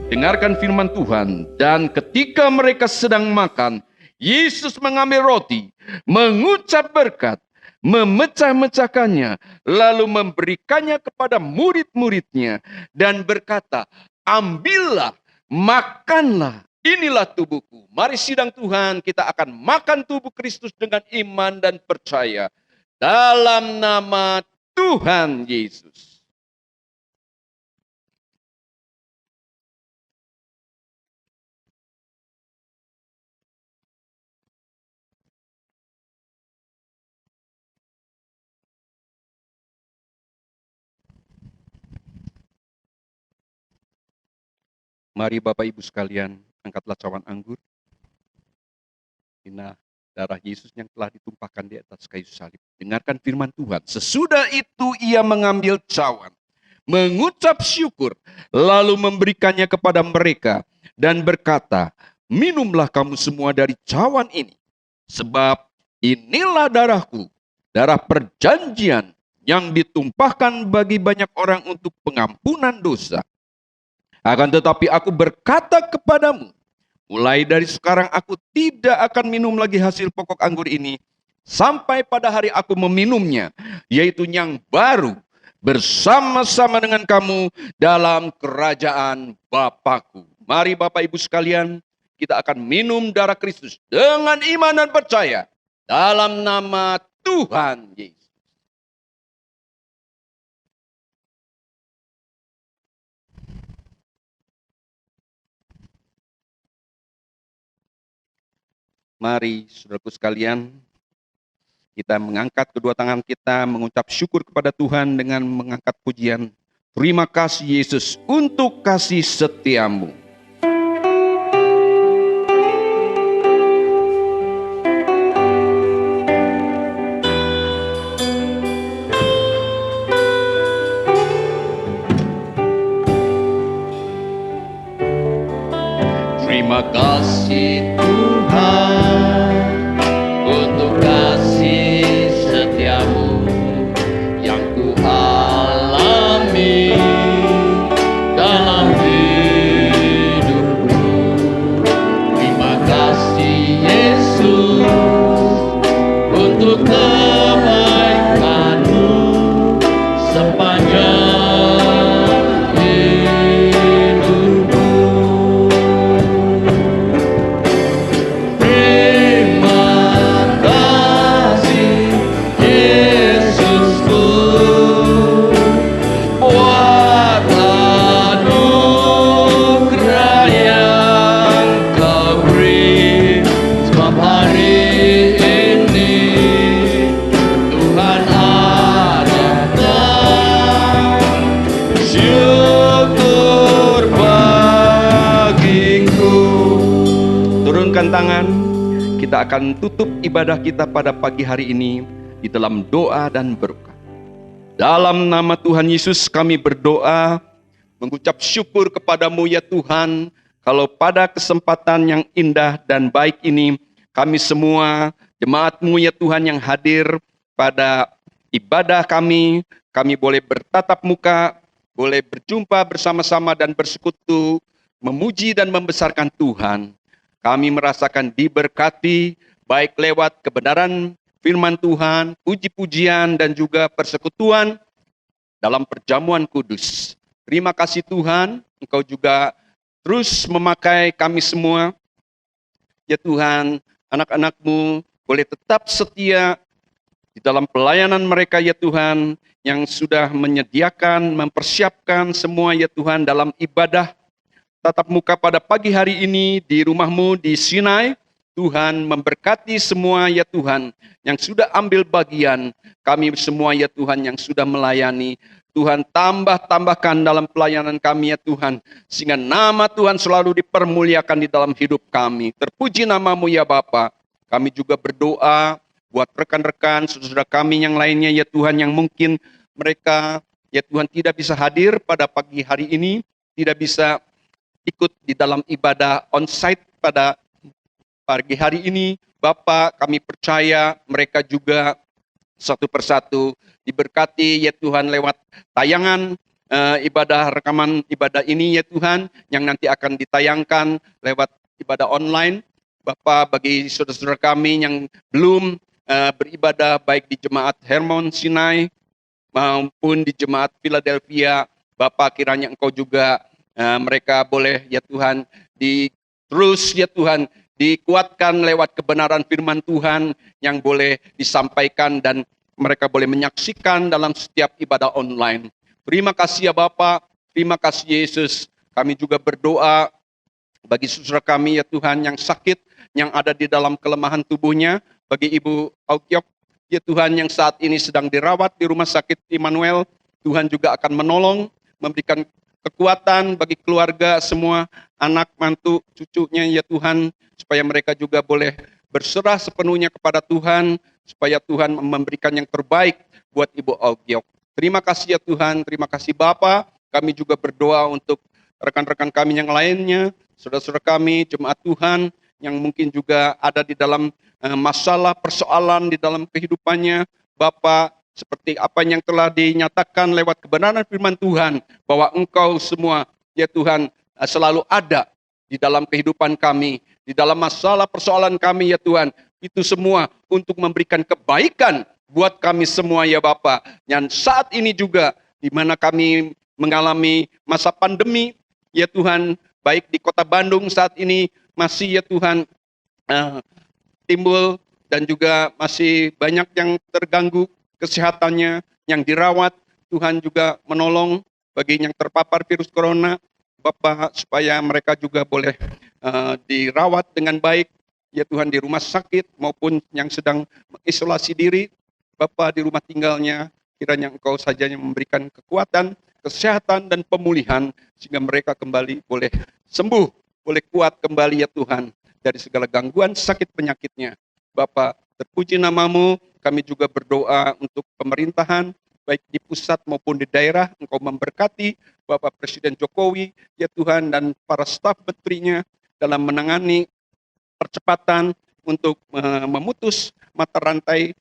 Dengarkan firman Tuhan. Dan ketika mereka sedang makan, Yesus mengambil roti, mengucap berkat, memecah-mecahkannya, lalu memberikannya kepada murid-muridnya dan berkata, ambillah, makanlah, inilah tubuhku. Mari sidang Tuhan, kita akan makan tubuh Kristus dengan iman dan percaya dalam nama Tuhan Yesus. Mari Bapak Ibu sekalian, angkatlah cawan anggur. Inilah darah Yesus yang telah ditumpahkan di atas kayu salib. Dengarkan firman Tuhan. Sesudah itu ia mengambil cawan, mengucap syukur, lalu memberikannya kepada mereka dan berkata, minumlah kamu semua dari cawan ini. Sebab inilah darahku, darah perjanjian yang ditumpahkan bagi banyak orang untuk pengampunan dosa. Akan tetapi aku berkata kepadamu, mulai dari sekarang aku tidak akan minum lagi hasil pokok anggur ini, sampai pada hari aku meminumnya, yaitu yang baru, bersama-sama dengan kamu dalam kerajaan Bapakku. Mari Bapak Ibu sekalian, kita akan minum darah Kristus dengan iman dan percaya, dalam nama Tuhan Yesus. Mari saudaraku sekalian, kita mengangkat kedua tangan kita, mengucap syukur kepada Tuhan dengan mengangkat pujian. Terima kasih Yesus untuk kasih setiamu. Terima kasih Tuhan untuk kasih setiamu yang ku alami dalam hidupku. Terima kasih Yesus untuk kebaikanmu sepanjang tangan, kita akan tutup ibadah kita pada pagi hari ini di dalam doa dan berkat. Dalam nama Tuhan Yesus kami berdoa, mengucap syukur kepadamu ya Tuhan, kalau pada kesempatan yang indah dan baik ini, kami semua jemaat-Mu ya Tuhan yang hadir pada ibadah kami boleh bertatap muka, boleh berjumpa bersama-sama dan bersekutu, memuji dan membesarkan Tuhan. Kami merasakan diberkati baik lewat kebenaran firman Tuhan, puji-pujian dan juga persekutuan dalam perjamuan kudus. Terima kasih Tuhan, Engkau juga terus memakai kami semua. Ya Tuhan, anak-anak-Mu boleh tetap setia di dalam pelayanan mereka ya Tuhan, yang sudah menyediakan, mempersiapkan semua ya Tuhan dalam ibadah tatap muka pada pagi hari ini di rumah-Mu di Sinai. Tuhan memberkati semua ya Tuhan yang sudah ambil bagian, kami semua ya Tuhan yang sudah melayani. Tuhan tambahkan dalam pelayanan kami ya Tuhan, sehingga nama Tuhan selalu dipermuliakan di dalam hidup kami. Terpuji nama-Mu ya Bapa. Kami juga berdoa buat rekan-rekan, saudara kami yang lainnya ya Tuhan, yang mungkin mereka ya Tuhan tidak bisa hadir pada pagi hari ini, tidak bisa ikut di dalam ibadah onsite pada pagi hari ini. Bapak, kami percaya mereka juga satu persatu diberkati ya Tuhan lewat tayangan rekaman ibadah ini ya Tuhan, yang nanti akan ditayangkan lewat ibadah online. Bapak, bagi saudara-saudara kami yang belum beribadah baik di jemaat Hermon Sinai maupun di jemaat Philadelphia, Bapak kiranya Engkau juga mereka boleh ya Tuhan terus ya Tuhan dikuatkan lewat kebenaran firman Tuhan yang boleh disampaikan dan mereka boleh menyaksikan dalam setiap ibadah online. Terima kasih ya Bapak, terima kasih Yesus. Kami juga berdoa bagi saudara kami ya Tuhan yang sakit, yang ada di dalam kelemahan tubuhnya, bagi Ibu Aukyok ya Tuhan yang saat ini sedang dirawat di rumah sakit Immanuel. Tuhan juga akan menolong, memberikan kekuatan bagi keluarga semua, anak, mantu, cucunya ya Tuhan, supaya mereka juga boleh berserah sepenuhnya kepada Tuhan, supaya Tuhan memberikan yang terbaik buat Ibu Aukyok. Terima kasih ya Tuhan, terima kasih Bapa. Kami juga berdoa untuk rekan-rekan kami yang lainnya, saudara-saudara kami, jemaat Tuhan, yang mungkin juga ada di dalam masalah, persoalan di dalam kehidupannya. Bapa, seperti apa yang telah dinyatakan lewat kebenaran firman Tuhan, bahwa Engkau semua, ya Tuhan, selalu ada di dalam kehidupan kami, di dalam masalah persoalan kami, ya Tuhan. Itu semua untuk memberikan kebaikan buat kami semua, ya Bapa. Dan saat ini juga, di mana kami mengalami masa pandemi, ya Tuhan, baik di kota Bandung saat ini, masih ya Tuhan, timbul dan juga masih banyak yang terganggu kesehatannya, yang dirawat. Tuhan juga menolong bagi yang terpapar virus corona, Bapak, supaya mereka juga boleh dirawat dengan baik, ya Tuhan, di rumah sakit maupun yang sedang mengisolasi diri, Bapak, di rumah tinggalnya. Kiranya Engkau saja yang memberikan kekuatan, kesehatan dan pemulihan, sehingga mereka kembali boleh sembuh, boleh kuat kembali ya Tuhan, dari segala gangguan sakit penyakitnya. Bapa, terpuji namamu, kami juga berdoa untuk pemerintahan, baik di pusat maupun di daerah, Engkau memberkati Bapak Presiden Jokowi, ya Tuhan, dan para staf menterinya dalam menangani percepatan untuk memutus mata rantai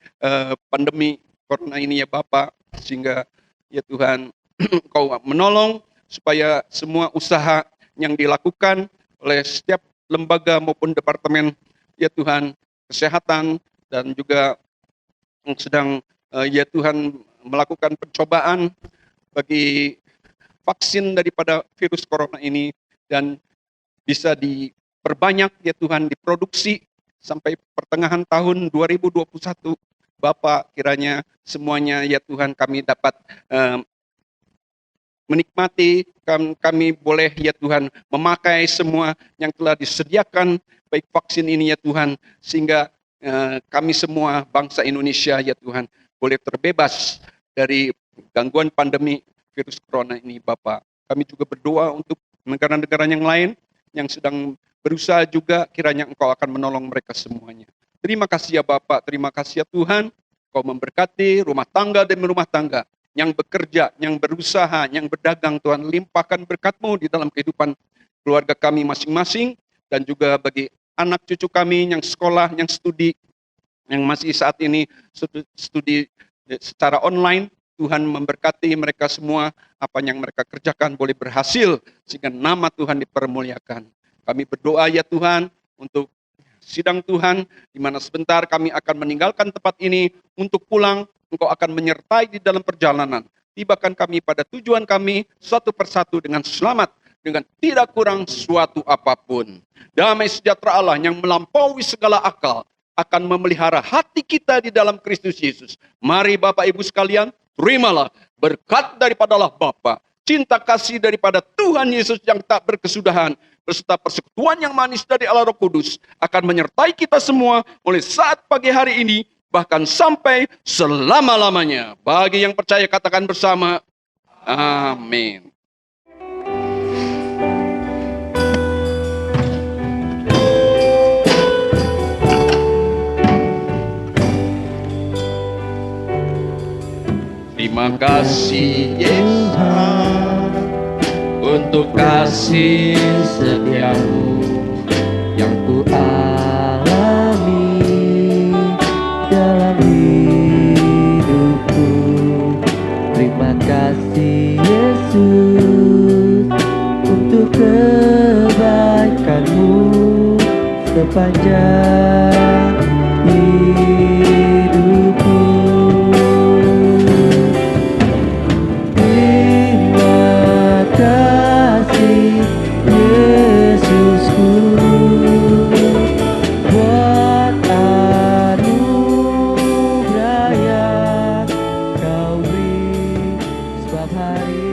pandemi corona ini ya Bapak, sehingga ya Tuhan Engkau menolong supaya semua usaha yang dilakukan oleh setiap lembaga maupun departemen ya Tuhan kesehatan dan juga yang sedang ya Tuhan melakukan pencobaan bagi vaksin daripada virus corona ini, dan bisa diperbanyak ya Tuhan, diproduksi sampai pertengahan tahun 2021. Bapak, kiranya semuanya ya Tuhan kami dapat menikmati, kami boleh ya Tuhan memakai semua yang telah disediakan baik vaksin ini ya Tuhan, sehingga kami semua bangsa Indonesia ya Tuhan boleh terbebas dari gangguan pandemi virus corona ini Bapak. Kami juga berdoa untuk negara-negara yang lain yang sedang berusaha juga, kiranya Engkau akan menolong mereka semuanya. Terima kasih ya Bapak, terima kasih ya Tuhan, Engkau memberkati rumah tangga demi rumah tangga, yang bekerja, yang berusaha, yang berdagang, Tuhan limpahkan berkat-Mu di dalam kehidupan keluarga kami masing-masing, dan juga bagi anak cucu kami yang sekolah, yang studi, yang masih saat ini studi secara online. Tuhan memberkati mereka semua, apa yang mereka kerjakan boleh berhasil, sehingga nama Tuhan dipermuliakan. Kami berdoa ya Tuhan untuk sidang Tuhan, di mana sebentar kami akan meninggalkan tempat ini untuk pulang. Engkau akan menyertai di dalam perjalanan. Tibakan kami pada tujuan kami satu persatu dengan selamat, dengan tidak kurang suatu apapun. Damai sejahtera Allah yang melampaui segala akal akan memelihara hati kita di dalam Kristus Yesus. Mari Bapak Ibu sekalian, terimalah berkat daripada Allah Bapa, cinta kasih daripada Tuhan Yesus yang tak berkesudahan, beserta persekutuan yang manis dari Allah Roh Kudus akan menyertai kita semua mulai saat pagi hari ini, bahkan sampai selama-lamanya. Bagi yang percaya katakan bersama, amin. Terima kasih Yesus untuk kasih setiamu yang ku alami dalam hidupku. Terima kasih Yesus untuk kebaikan-Mu sepanjang hidupku. Terima kasih Yesusku buat anugerah yang Kau beri, sebab hari